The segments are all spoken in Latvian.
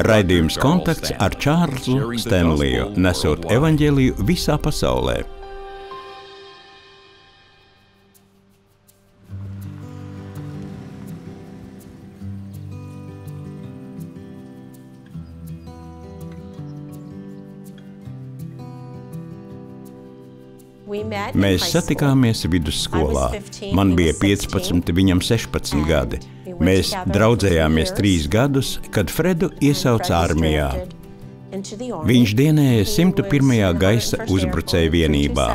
Raidījums Kontakts ar Čārlzu Stenliju, nesot evaņģēliju visā pasaulē. Mēs satikāmies vidusskolā. Man bija 15, viņam 16 gadi. Mēs draudzējāmies 3 gadus, kad Fredu iesauca armijā. Viņš dienēja 101. gaisa uzbrucēju vienībā.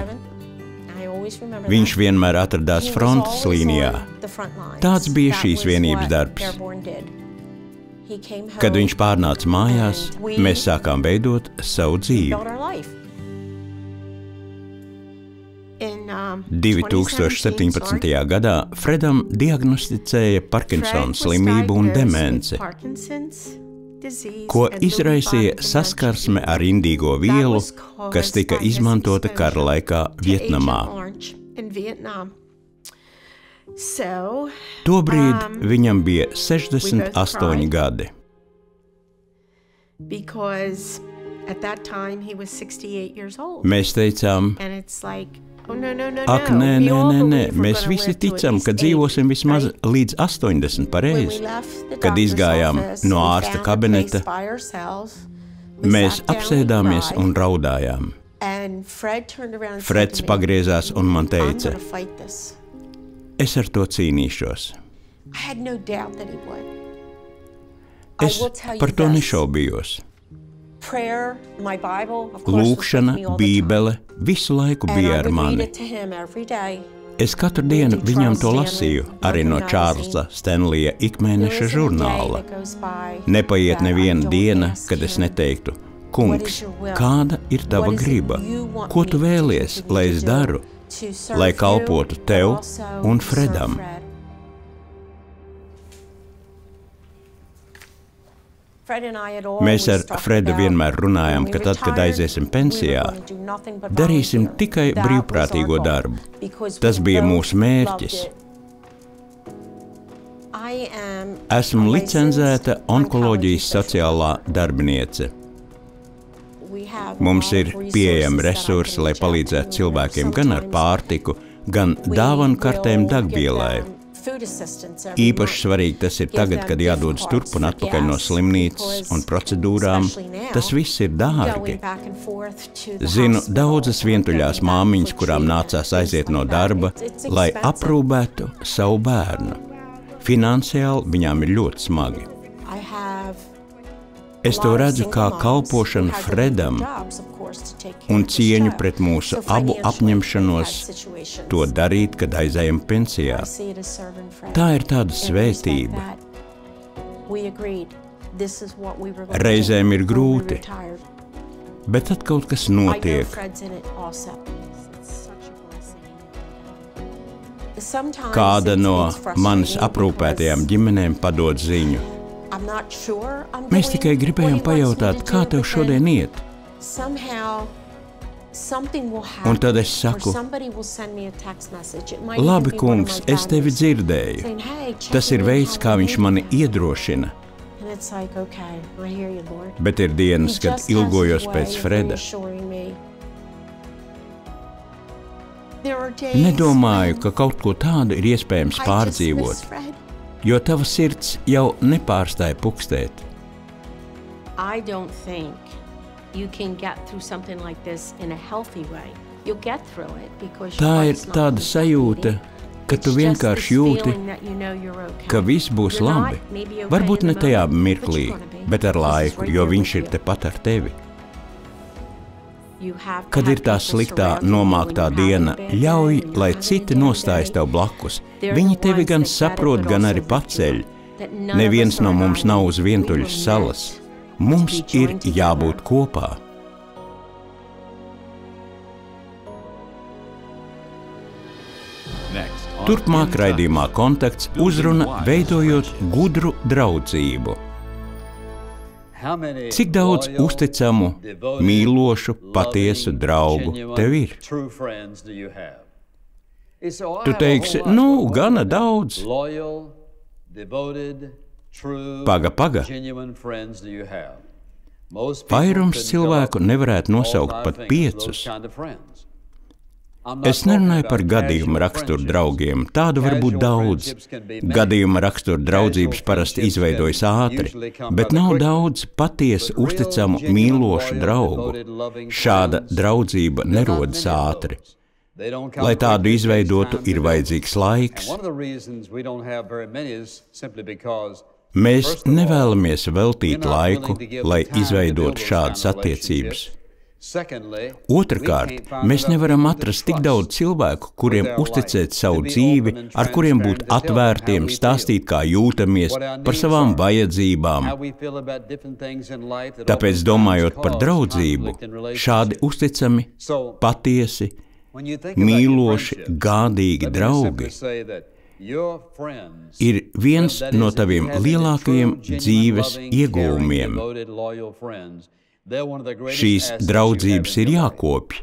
Viņš vienmēr atradās frontes līnijā. Tāds bija šīs vienības darbs. Kad viņš pārnāca mājās, mēs sākām veidot savu dzīvi. 2017. gadā Fredam diagnosticēja Parkinsona slimību un demenci, ko izraisīja saskarsme ar indīgo vielu, kas tika izmantota kara laikā Vietnamā. Tobrīd viņam bija 68 gadi. Mēs teicām, ak, nē, mēs visi ticam, ka dzīvosim vismaz līdz 80 pareizi. Kad izgājām no ārsta kabineta, mēs apsēdāmies un raudājām. Freds pagriezās un man teica, es ar to cīnīšos. Es par to nešaubījos. Lūkšana, Bībele visu laiku bija ar mani. Es katru dienu viņam to lasīju, arī no Čārlza Stenlija ikmēneša žurnāla. Nepaiet neviena diena, kad es neteiktu, kungs, kāda ir tava griba? Ko tu vēlies, lai es daru, lai kalpotu tev un Fredam? Mēs ar Fredu vienmēr runājam, ka tad, kad aiziesim pensijā, darīsim tikai brīvprātīgo darbu. Tas bija mūsu mērķis. Esmu licencēta onkoloģijas sociālā darbiniece. Mums ir pieejami resursi, lai palīdzētu cilvēkiem gan ar pārtiku, gan dāvanu kartēm degvielai. Īpaši svarīgi tas ir tagad, kad jādodas turp un atpakaļ no slimnīcas un procedūrām. Tas viss ir dārgi. Zinu daudzas vientuļās māmiņas, kurām nācās aiziet no darba, lai aprūpētu savu bērnu. Finansiāli viņām ir ļoti smagi. Es to redzu kā kalpošanu Fredam un cieņu pret mūsu abu apņemšanos to darīt, kad aizējam pensijā. Tā ir tāda svētība. Reizēm ir grūti, bet tad kaut kas notiek. Kāda no manas aprūpētajām ģimenēm padod ziņu. Mēs tikai gribējām pajautāt, kā tev šodien iet? Un tad es saku, labi, kungs, es tevi dzirdēju. Tas ir veids, kā viņš mani iedrošina. Bet ir dienas, kad ilgojos pēc Freda. Nedomāju, ka kaut ko tādu ir iespējams pārdzīvot, jo tava sirds jau nepārstāja pukstēt. Tā ir tāda sajūta, ka tu vienkārši jūti, ka viss būs labi. Varbūt ne tajā mirklī, bet ar laiku, jo viņš ir tepat ar tevi. Kad ir tā sliktā, nomāktā diena, ļauj, lai citi nostājas tev blakus. Viņi tevi gan saprot, gan arī paceļ. Neviens no mums nav uz vientuļas salas. Mums ir jābūt kopā. Turpmāk raidījumā Kontakts uzruna veidojot gudru draudzību. Cik daudz uzticamu, mīlošu, patiesu draugu tev ir? Tu teiksi, gana daudz. Paga. Vairums cilvēku nevarētu nosaukt pat 5. Es nerunāju par gadījuma raksturu draugiem, tādu var būt daudz. Gadījuma raksturu draudzības parasti izveidojas ātri, bet nav daudz patiesi uzticamu mīlošu draugu. Šāda draudzība nerodas ātri. Lai tādu izveidotu, ir vajadzīgs laiks. Mēs nevēlamies veltīt laiku, lai izveidotu šādas attiecības. Otrkārt, mēs nevaram atrast tik daudz cilvēku, kuriem uzticēt savu dzīvi, ar kuriem būt atvērtiem, stāstīt, kā jūtamies, par savām vajadzībām. Tāpēc, domājot par draudzību, šādi uzticami, patiesi, mīloši, gādīgi draugi ir viens no taviem lielākajiem dzīves ieguvumiem. Šīs draudzības ir jākopj.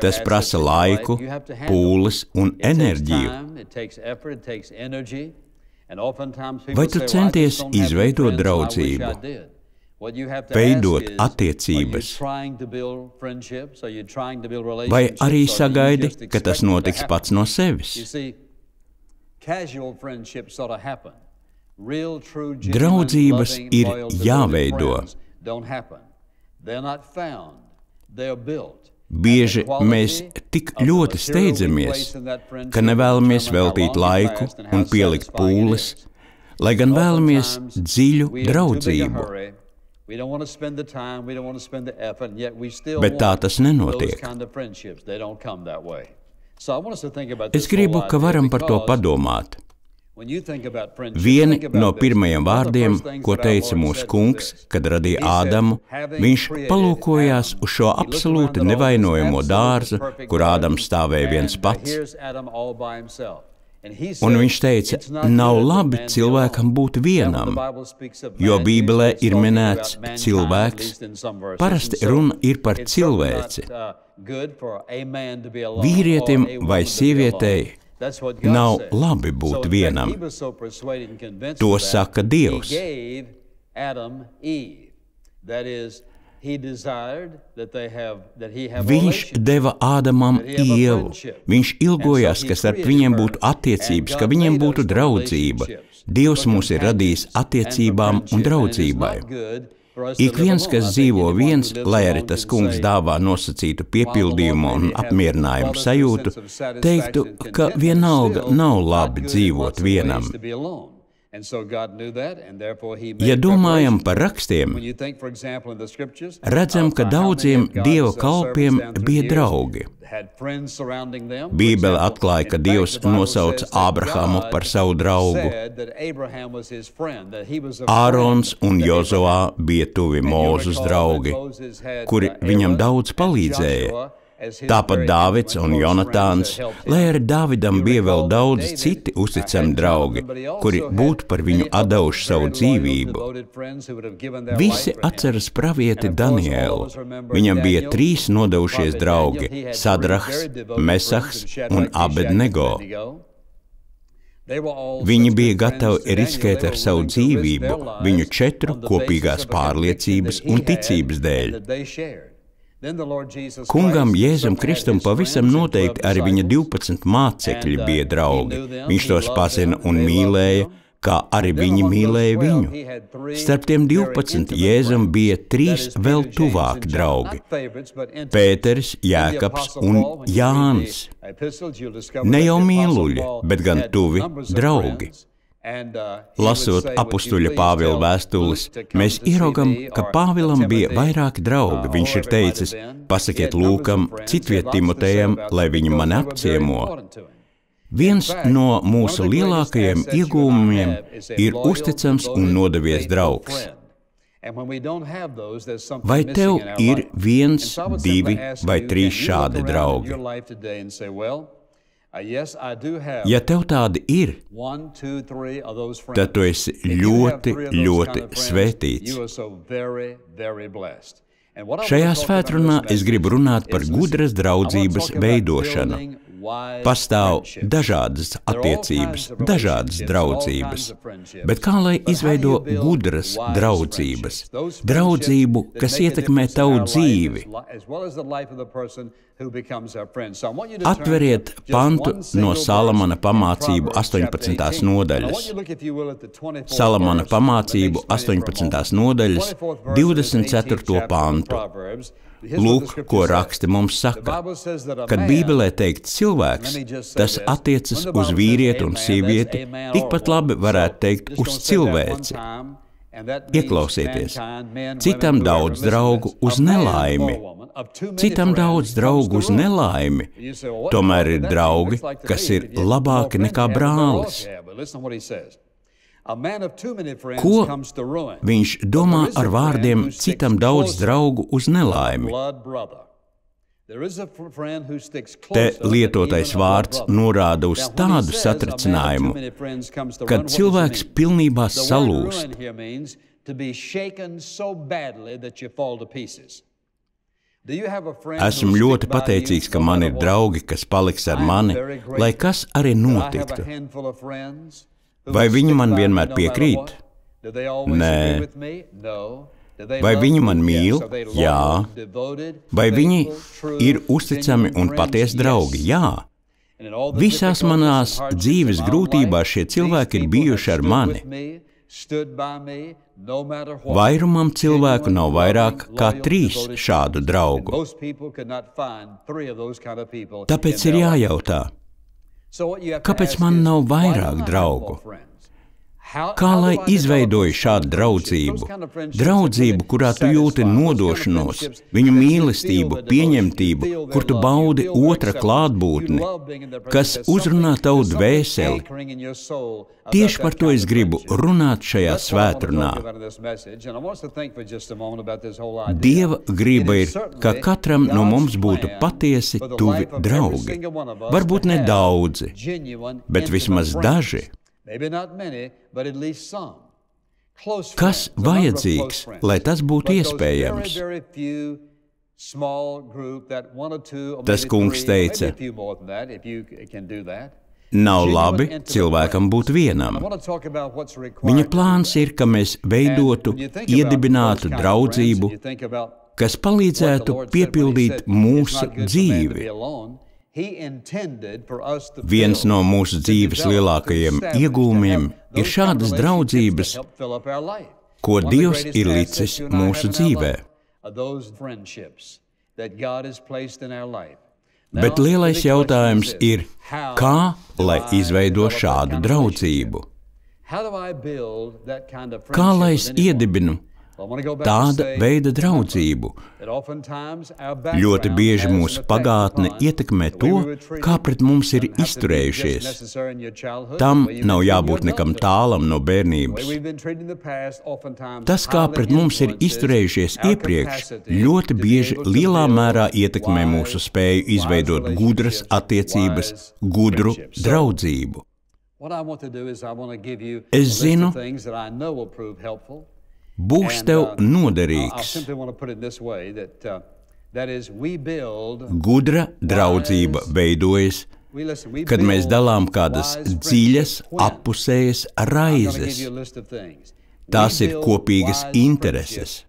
Tas prasa laiku, pūles un enerģiju. Vai tu centies izveidot draudzību, veidot attiecības, vai arī sagaidi, ka tas notiks pats no sevis? Draudzības ir jāveido. Bieži mēs tik ļoti steidzamies, ka nevēlamies veltīt laiku un pielikt pūles, lai gan vēlamies dziļu draudzību. Bet tā tas nenotiek. Es gribu, ka varam par to padomāt. Vieni no pirmajiem vārdiem, ko teica mūsu kungs, kad radīja Ādamu, viņš palūkojās uz šo absolūti nevainojamo dārzu, kur Ādams stāvēja viens pats. Un viņš teica, nav labi cilvēkam būt vienam, jo Bībelē ir minēts cilvēks, parasti runa ir par cilvēci. Vīrietim vai sievietei nav labi būt vienam. To saka Dievs. Viņš deva Ādamam Ievu. Viņš ilgojās, ka starp viņiem būtu attiecības, ka viņiem būtu draudzība. Dievs mūs ir radījis attiecībām un draudzībai. Ik viens, kas dzīvo viens, lai arī tas kungs dāvā nosacītu piepildījumu un apmierinājumu sajūtu, teiktu, ka vienalga nav labi dzīvot vienam. Ja domājam par rakstiem, redzam, ka daudziem Dieva kalpiem bija draugi. Bībele atklāja, ka Dievs nosauca Ābrahamu par savu draugu. Ārons un Jozoā bija tuvi Mūzes draugi, kuri viņam daudz palīdzēja. Tāpat Dāvids un Jonatāns, lai arī Dāvidam bija vēl daudz citi uzticami draugi, kuri būtu par viņu atdevuši savu dzīvību. Visi atceras pravieti Danielu. Viņam bija 3 nodevušies draugi – Sadrahs, Mesahs un Abednego. Viņi bija gatavi riskēt ar savu dzīvību viņu 4 kopīgās pārliecības un ticības dēļ. Kungam Jēzum Kristum pavisam noteikti arī viņa 12 mācekļi bija draugi. Viņš tos pazina un mīlēja, kā arī viņi mīlēja viņu. Starp tiem 12 Jēzum bija 3 vēl tuvāki draugi – Pēteris, Jēkabs un Jānis. Ne jau mīluļi, bet gan tuvi draugi. Lasot apustuļa Pāvila vēstules, mēs ieraugam, ka Pāvilam bija vairāki draugi. Viņš ir teicis, pasakiet Lūkam, citviet Timotejam, lai viņi mani apciemo. Viens no mūsu lielākajiem iegūmiem ir uzticams un nodevies draugs. Vai tev ir 1, 2 vai 3 šādi draugi? Ja tev tādi ir, tad tu esi ļoti, ļoti svētīts. Šajā svētkrunā es gribu runāt par gudras draudzības veidošanu. Pastāv dažādas attiecības, dažādas draudzības, bet kā lai izveido gudras draudzības, draudzību, kas ietekmē tavu dzīvi? Atveriet pantu no Salamana pamācību 18. nodaļas. Salamana pamācību 18. nodaļas 24. pantu. Lūk, ko raksti mums saka. Kad Bībelē teikt cilvēks, tas attiecas uz vīrieti un sievieti, tikpat labi varētu teikt uz cilvēci. Ieklausieties, citam daudz draugu uz nelaimi, citam daudz draugu uz nelaimi, tomēr ir draugi, kas ir labāki nekā brālis. Ko viņš domā ar vārdiem citam daudz draugu uz nelaimi? Te lietotais vārds norāda uz tādu satricinājumu, kad cilvēks pilnībā salūst. Esmu ļoti pateicīgs, ka man ir draugi, kas paliks ar mani, lai kas arī notiktu. Vai viņi man vienmēr piekrīt? Nē. Vai viņi man mīl? Jā. Vai viņi ir uzticami un patiesi draugi? Jā. Visās manās dzīves grūtībās šie cilvēki ir bijuši ar mani. Vairumam cilvēku nav vairāk kā 3 šādu draugu. Tāpēc ir jājautā, kāpēc man nav vairāk draugu? Kā lai izveidoju šādu draudzību? Draudzību, kurā tu jūti nodošanos, viņu mīlestību, pieņemtību, kur tu baudi otra klātbūtni, kas uzrunā tavu dvēseli. Tieši par to es gribu runāt šajā svētrunā. Dieva griba ir, ka katram no mums būtu patiesi tuvi draugi. Varbūt ne daudzi, bet vismaz daži. Kas vajadzīgs, lai tas būtu iespējams? Tas kungs teica, nav labi cilvēkam būt vienam. Viņa plāns ir, ka mēs veidotu, iedibinātu draudzību, kas palīdzētu piepildīt mūsu dzīvi. Viens no mūsu dzīves lielākajiem iegūmiem ir šādas draudzības, ko Dievs ir licis mūsu dzīvē. Bet lielais jautājums ir, kā lai izveido šādu draudzību? Kā lai es iedibinu tāda veida draudzību? Ļoti bieži mūsu pagātne ietekmē to, kā pret mums ir izturējušies. Tam nav jābūt nekam tālam no bērnības. Tas, kā pret mums ir izturējušies iepriekš, ļoti bieži lielā mērā ietekmē mūsu spēju izveidot gudras attiecības, gudru draudzību. Es zinu, būs tev noderīgs. Gudra draudzība veidojas, kad mēs dalām kādas dziļas, appusējas raizes. Tās ir kopīgas intereses.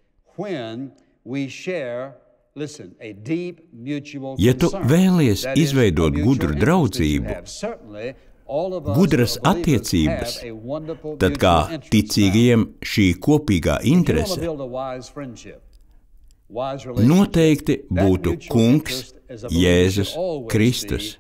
Ja tu vēlies izveidot gudru draudzību, gudras attiecības, tad kā ticīgajiem šī kopīgā interese noteikti būtu Kungs Jēzus Kristus.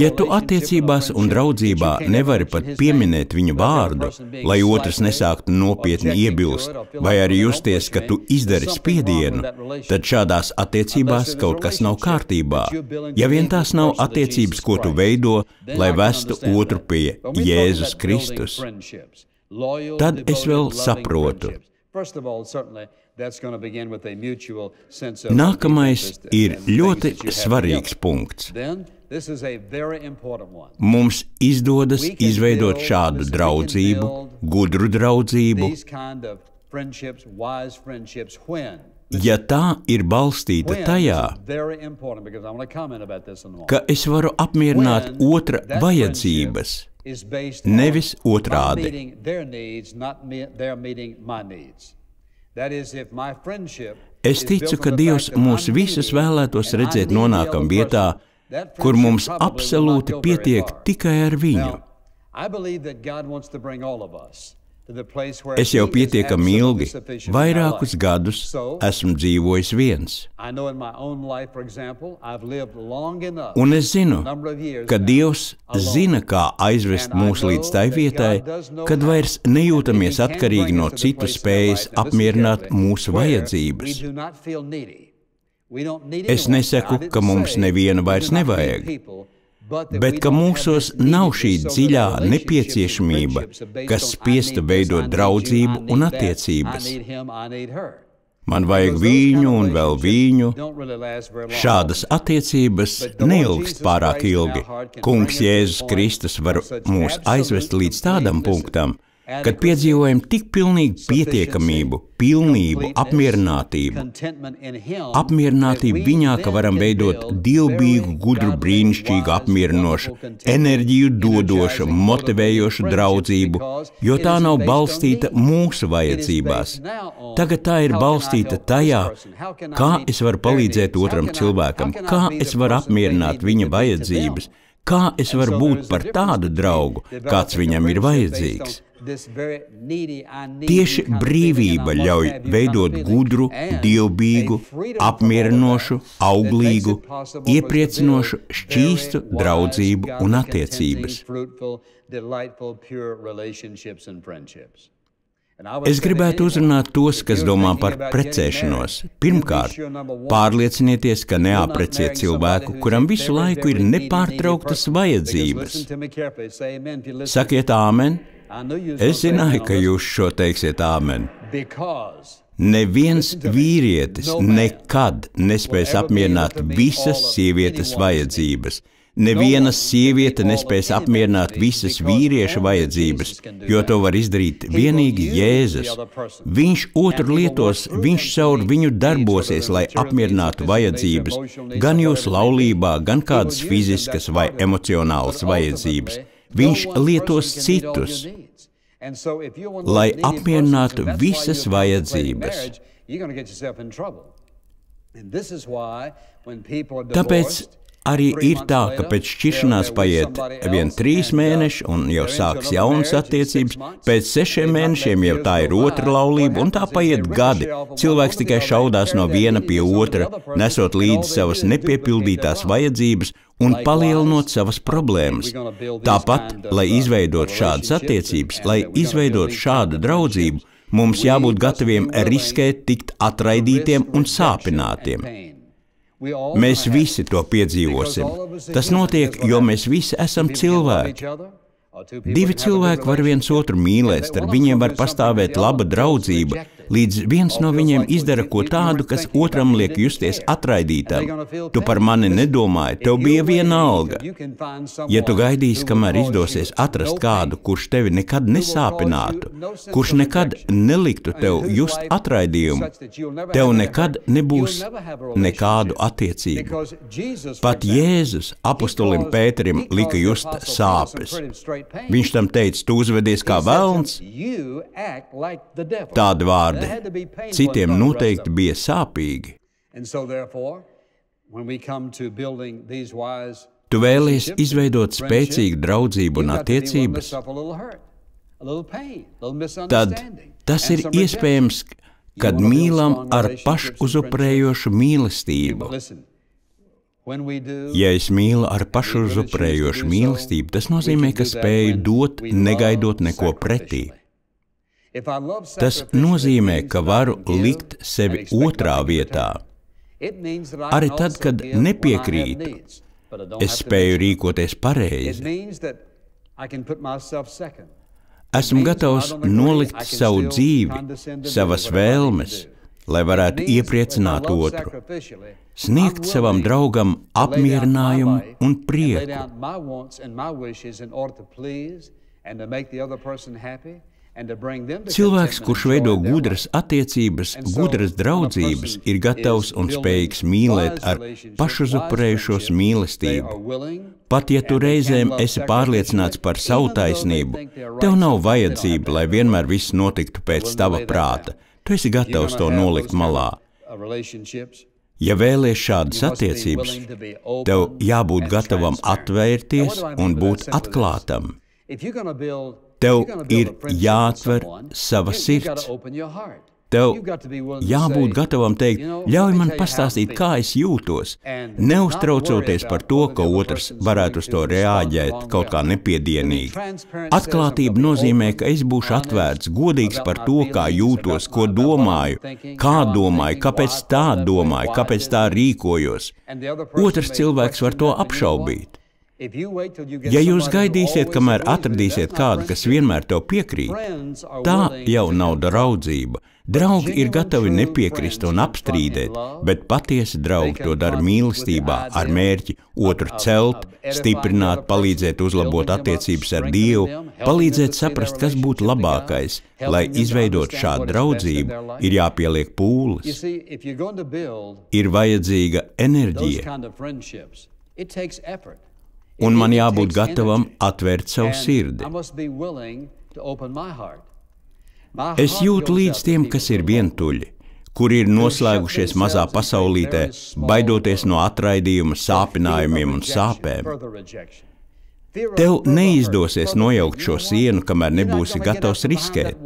Ja tu attiecībās un draudzībā nevari pat pieminēt viņu vārdu, lai otrs nesāktu nopietni iebilst, vai arī justies, ka tu izdari spiedienu, tad šādās attiecībās kaut kas nav kārtībā. Ja vien tās nav attiecības, ko tu veido, lai vestu otru pie Jēzus Kristus, tad es vēl saprotu. Nākamais ir ļoti svarīgs punkts. Mums izdodas izveidot šādu draudzību, gudru draudzību, Ja tā ir balstīta tajā, ka es varu apmierināt otra vajadzības, nevis otrādi. Es ticu, ka Dievs mūs visus vēlētos redzēt nonākam vietā, kur mums absolūti pietiek tikai ar viņu. Es jau pietiekami ilgi, vairākus gadus, esmu dzīvojis viens. Un es zinu, ka Dievs zina, kā aizvest mūs līdz tai vietai, kad vairs nejūtamies atkarīgi no citu spējas apmierināt mūsu vajadzības. Es nesaku, ka mums neviena vairs nevajag, bet ka mūsos nav šī dziļā nepieciešamība, kas spiesta veidot draudzību un attiecības. Man vajag viņu un vēl viņu. Šādas attiecības neilgst pārāk ilgi. Kungs Jēzus Kristus var mūs aizvest līdz tādam punktam, kad piedzīvojam tik pilnīgu pietiekamību, pilnību, apmierinātību. Apmierinātību viņā, ka varam veidot dievbijīgu, gudru, brīnišķīgu, apmierinošu, enerģiju dodošu, motivējošu draudzību, jo tā nav balstīta mūsu vajadzībās. Tagad tā ir balstīta tajā, kā es varu palīdzēt otram cilvēkam, kā es varu apmierināt viņa vajadzības, kā es varu būt par tādu draugu, kāds viņam ir vajadzīgs. Tieši brīvība ļauj veidot gudru, dievbijīgu, apmierinošu, auglīgu, iepriecinošu, šķīstu draudzību un attiecības. Es gribētu uzrunāt tos, kas domā par precēšanos. Pirmkārt, pārliecinieties, ka neapreciet cilvēku, kuram visu laiku ir nepārtrauktas vajadzības. Sakiet āmen. Es zināju, ka jūs šo teiksiet āmen. Neviens vīrietis nekad nespēs apmierināt visas sievietes vajadzības. Neviena sieviete nespēs apmierināt visas vīrieša vajadzības, jo to var izdarīt vienīgi Jēzus. Viņš otru lietos, viņš caur viņu darbosies, lai apmierinātu vajadzības, gan jūsu laulībā, gan kādas fiziskas vai emocionālas vajadzības. Viņš lietos citus, lai apmierinātu visas vajadzības. Tāpēc arī ir tā, ka pēc šķiršanās paiet vien 3 mēneši un jau sāks jaunas attiecības, pēc 6 mēnešiem jau tā ir otra laulība un tā paiet gadi. Cilvēks tikai šaudās no viena pie otra, nesot līdzi savas nepiepildītās vajadzības un palielinot savas problēmas. Tāpat, lai izveidot šādas attiecības, lai izveidot šādu draudzību, mums jābūt gataviem riskēt tikt atraidītiem un sāpinātiem. Mēs visi to piedzīvosim. Tas notiek, jo mēs visi esam cilvēki. 2 cilvēki var viens otru mīlēt, starp viņiem var pastāvēt laba draudzība, līdz viens no viņiem izdara ko tādu, kas otram liek justies atraidītam. Tu par mani nedomāji, tev bija vienalga. Ja tu gaidīsi, kamēr izdosies atrast kādu, kurš tevi nekad nesāpinātu, kurš nekad neliktu tev just atraidījumu, tev nekad nebūs nekādu attiecību. Pat Jēzus apostolim Pēterim lika just sāpes. Viņš tam teica, tu uzvedies kā velns. Tādi vārdi citiem noteikti bija sāpīgi. Tu vēlies izveidot spēcīgu draudzību un attiecības, tad tas ir iespējams, kad mīlam ar pašuzuprējošu mīlestību. Ja es mīlu ar pašuzuprējošu mīlestību, tas nozīmē, ka spēju dot, negaidot neko pretī. Tas nozīmē, ka varu likt sevi otrā vietā. Arī tad, kad nepiekrītu, es spēju rīkoties pareizi. Esmu gatavs nolikt savu dzīvi, savas vēlmes, lai varētu iepriecināt otru, sniegt savam draugam apmierinājumu un prieku. Cilvēks, kurš veido gudras attiecības, gudras draudzības, ir gatavs un spējīgs mīlēt ar pašuzupurējušos mīlestību. Pat ja tu reizēm esi pārliecināts par savu taisnību, tev nav vajadzība, lai vienmēr viss notiktu pēc tava prāta. Tu esi gatavs to nolikt malā. Ja vēlies šādas attiecības, tev jābūt gatavam atvērties un būt atklātam. Tev ir jāatver sava sirds. Tev jābūt gatavam teikt, ļauj man pastāstīt, kā es jūtos, neuztraucoties par to, ka otrs varētu uz to reaģēt kaut kā nepiedienīgi. Atklātība nozīmē, ka es būšu atvērts, godīgs par to, kā jūtos, ko domāju, kā domāju, kāpēc tā domāju, kāpēc tā rīkojos. Otrs cilvēks var to apšaubīt. Ja jūs gaidīsiet, kamēr atradīsiet kādu, kas vienmēr tev piekrīt, tā jau nav draudzība. Draugi ir gatavi nepiekrist un apstrīdēt, bet patiesi draugi to dara mīlestībā ar mērķi otru celt, stiprināt, palīdzēt uzlabot attiecības ar Dievu, palīdzēt saprast, kas būtu labākais. Lai izveidot šādu draudzību, ir jāpieliek pūles, ir vajadzīga enerģija. Un man jābūt gatavam atvērt savu sirdi. Es jūtu līdz tiem, kas ir vientuļi, kuri ir noslēgušies mazā pasaulītē, baidoties no atraidījuma, sāpinājumiem un sāpēm. Tev neizdosies nojaukt šo sienu, kamēr nebūsi gatavs riskēt.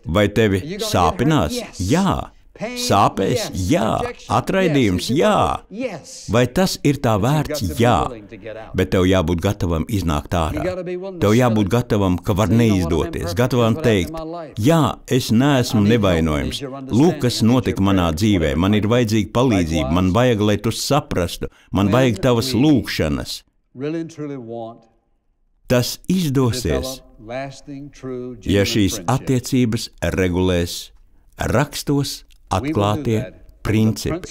Vai tevi sāpinās? Jā. Sāpēs? Jā. Atraidījums? Jā. Vai tas ir tā vērts? Jā. Bet tev jābūt gatavam iznākt ārā. Tev jābūt gatavam, ka var neizdoties, gatavam teikt, jā, es neesmu nevainojams. Lūk, kas notika manā dzīvē, man ir vajadzīga palīdzība, man vajag, lai tu saprastu, man vajag tavas lūgšanas. Tas izdosies, ja šīs attiecības regulēs rakstos atklātie principi.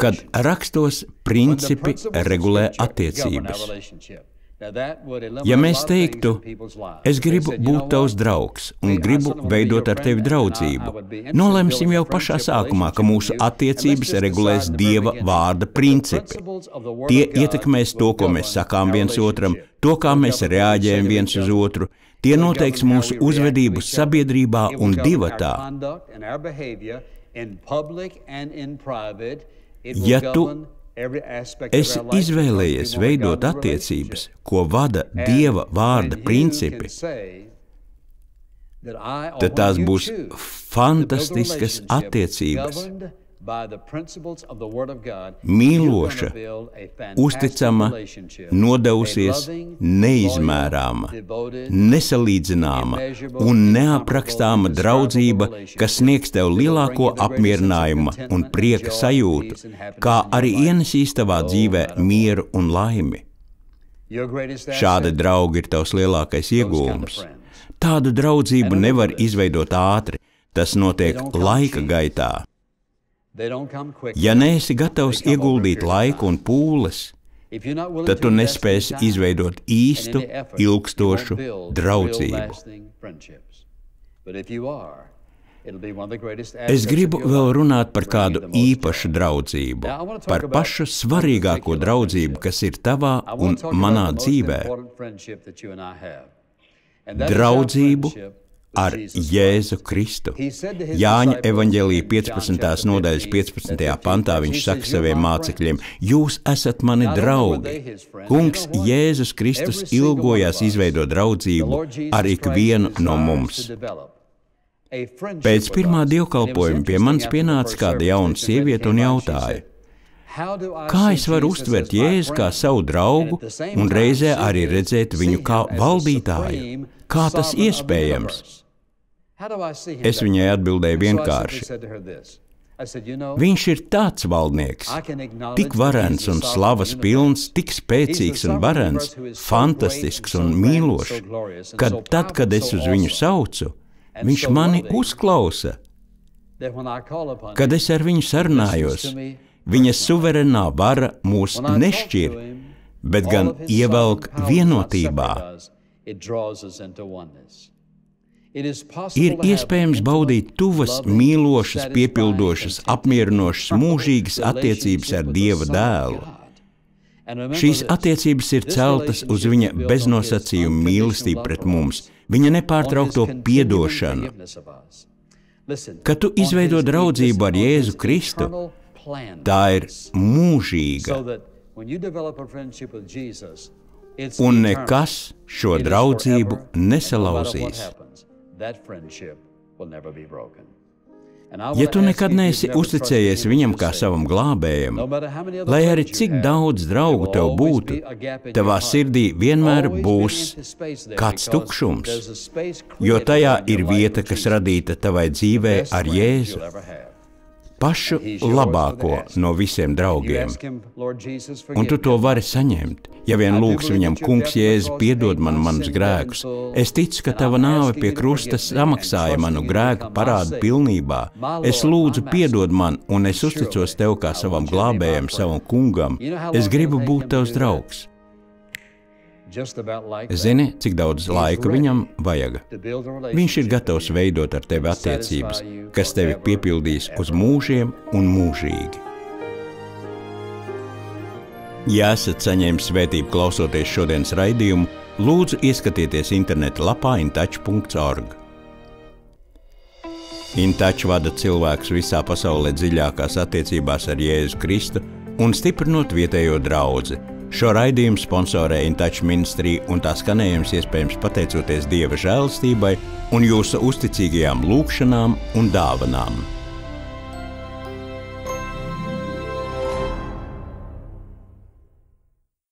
Kad rakstos principi regulē attiecības. Ja mēs teiktu, es gribu būt tavs draugs un gribu veidot ar tevi draudzību, nolemsim jau pašā sākumā, ka mūsu attiecības regulēs Dieva vārda principi. Tie ietekmēs to, ko mēs sakām viens otram, to, kā mēs reaģējam viens uz otru. Tie noteiks mūsu uzvedību sabiedrībā un divatā. Ja tu esi izvēlējies veidot attiecības, ko vada Dieva vārda principi, tad tās būs fantastiskas attiecības. Mīloša, uzticama, nodevusies, neizmērāma, nesalīdzināma un neaprakstāma draudzība, kas sniegs tev lielāko apmierinājumu un prieka sajūtu, kā arī ienesīs tavā dzīvē mieru un laimi. Šādi draugi ir tavs lielākais iegūms. Tādu draudzību nevar izveidot ātri, tas notiek laika gaitā. Ja neesi gatavs ieguldīt laiku un pūles, tad tu nespēsi izveidot īstu, ilgstošu draudzību. Es gribu vēl runāt par kādu īpašu draudzību, par pašu svarīgāko draudzību, kas ir tavā un manā dzīvē. Draudzību ar Jēzu Kristu. Jāņa evaņģēlija 15. nodaļas 15. pantā viņš saka saviem mācekļiem, jūs esat mani draugi. Kungs Jēzus Kristus ilgojās izveidot draudzību ar ikvienu no mums. Pēc pirmā dievkalpojuma pie manis pienāca kāda jauna sieviete un jautāja, kā es varu uztvert Jēzu kā savu draugu un reizē arī redzēt viņu kā valdītāju? Kā tas iespējams? Es viņai atbildēju vienkārši. Viņš ir tāds valdnieks, tik varens un slavas pilns, tik spēcīgs un varens, fantastisks un mīlošs, kad tad, kad es uz viņu saucu, viņš mani uzklausa. Kad es ar viņu sarunājos, viņa suverenā vara mūs nešķir. bet gan ievelk vienotībā. Ir iespējams baudīt tuvas, mīlošas, piepildošas, apmierinošas, mūžīgas attiecības ar Dieva dēlu. Šīs attiecības ir celtas uz viņa beznosacījumu mīlestību pret mums, viņa nepārtraukto piedošanu. Kad tu izveido draudzību ar Jēzu Kristu, tā ir mūžīga. Un nekas šo draudzību nesalauzīs. Ja tu nekad neesi uzticējies viņam kā savam glābējam, lai arī cik daudz draugu tev būtu, tavā sirdī vienmēr būs kāds tukšums, jo tajā ir vieta, kas radīta tavai dzīvē ar Jēzu, pašu labāko no visiem draugiem. Un tu to vari saņemt, ja vien lūgs viņam: Kungs Jēzu, piedod man manus grēkus. Es ticu, ka tava nāve pie krusta samaksāja manu grēku parādu pilnībā. Es lūdzu, piedod man, un es uzticos tev kā savam glābējam, savam kungam. Es gribu būt tavs draugs. Zini, cik daudz laika viņam vajag? Viņš ir gatavs veidot ar tevi attiecības, kas tevi piepildīs uz mūžiem un mūžīgi. Ja esat saņēmis svētību klausoties šodienas raidījumu, lūdzu ieskatieties interneta lapā intouch.org. InTouch vada cilvēkus visā pasaulē dziļākās attiecībās ar Jēzu Kristu un stiprinot vietējo draudzi. Šo raidījumu sponsorē InTouch Ministry, un tā skanējums iespējams pateicoties Dieva žēlastībai un jūsu uzticīgajām lūgšanām un dāvanām.